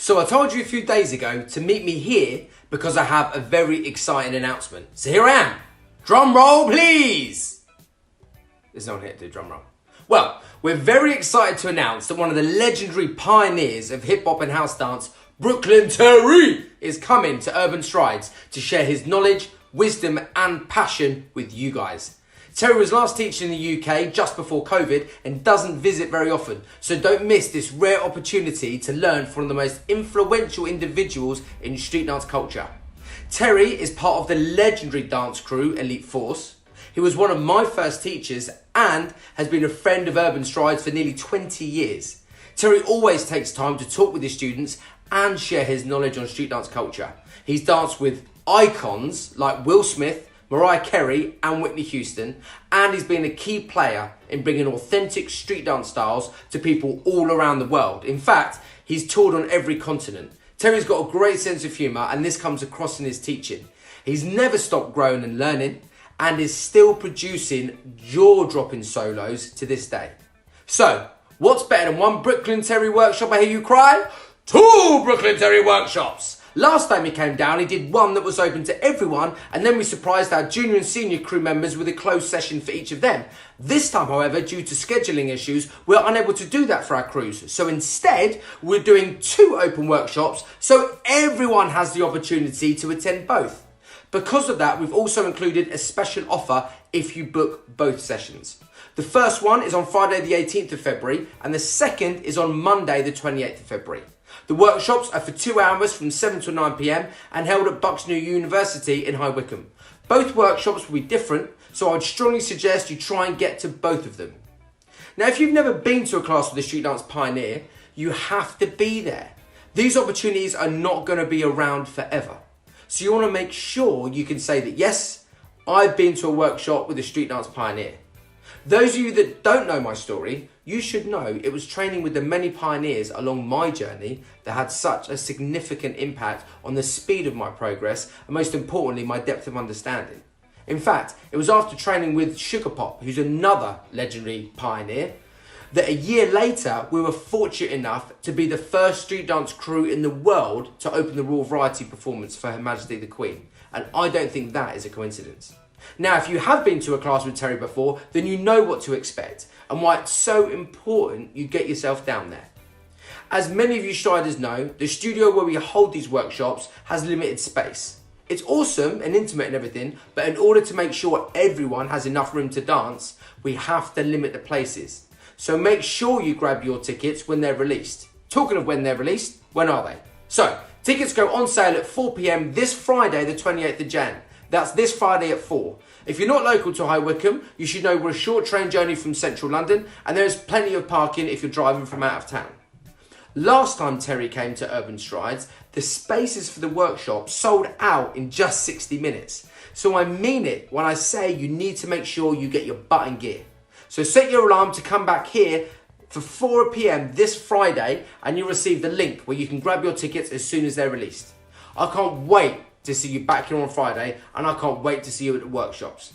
So I told you a few days ago to meet me here because I have a very exciting announcement. So here I am. Drum roll, please. There's no one here to do drum roll. Well, we're very excited to announce that one of the legendary pioneers of hip hop and house dance, Brooklyn Terry, is coming to Urban Strides to share his knowledge, wisdom and passion with you guys. Terry was last teaching in the UK just before COVID and doesn't visit very often, so don't miss this rare opportunity to learn from one of the most influential individuals in street dance culture. Terry is part of the legendary dance crew Elite Force. He was one of my first teachers and has been a friend of Urban Strides for nearly 20 years. Terry always takes time to talk with his students and share his knowledge on street dance culture. He's danced with icons like Will Smith, Mariah Carey and Whitney Houston, and he's been a key player in bringing authentic street dance styles to people all around the world. In fact, he's toured on every continent. Terry's got a great sense of humour and this comes across in his teaching. He's never stopped growing and learning and is still producing jaw-dropping solos to this day. So, what's better than one Brooklyn Terry workshop, I hear you cry? 2 Brooklyn Terry workshops! Last time he came down, he did one that was open to everyone, and then we surprised our junior and senior crew members with a closed session for each of them. This time, however, due to scheduling issues, we're unable to do that for our crews. So instead, we're doing 2 open workshops, so everyone has the opportunity to attend both. Because of that, we've also included a special offer if you book both sessions. The first one is on Friday the 18th of February, and the second is on Monday the 28th of February. The workshops are for 2 hours from 7 to 9 p.m. and held at Bucks-New University in High Wycombe. Both workshops will be different, so I would strongly suggest you try and get to both of them. Now, if you've never been to a class with a street dance pioneer, you have to be there. These opportunities are not going to be around forever. So you want to make sure you can say that, yes, I've been to a workshop with a street dance pioneer. Those of you that don't know my story, you should know it was training with the many pioneers along my journey that had such a significant impact on the speed of my progress and most importantly, my depth of understanding. In fact, it was after training with Sugar Pop, who's another legendary pioneer, that a year later, we were fortunate enough to be the first street dance crew in the world to open the Royal Variety performance for Her Majesty the Queen. And I don't think that is a coincidence. Now, if you have been to a class with Terry before, then you know what to expect and why it's so important you get yourself down there. As many of you striders know, the studio where we hold these workshops has limited space. It's awesome and intimate and everything, but in order to make sure everyone has enough room to dance, we have to limit the places. So make sure you grab your tickets when they're released. Talking of when they're released, when are they? So, tickets go on sale at 4 p.m. this Friday, the 28th of Jan. That's this Friday at 4. If you're not local to High Wycombe, you should know we're a short train journey from central London and there's plenty of parking if you're driving from out of town. Last time Terry came to Urban Strides, the spaces for the workshop sold out in just 60 minutes. So I mean it when I say you need to make sure you get your butt in gear. So set your alarm to come back here for 4 p.m. this Friday and you'll receive the link where you can grab your tickets as soon as they're released. I can't wait to see you back here on Friday and I can't wait to see you at the workshops.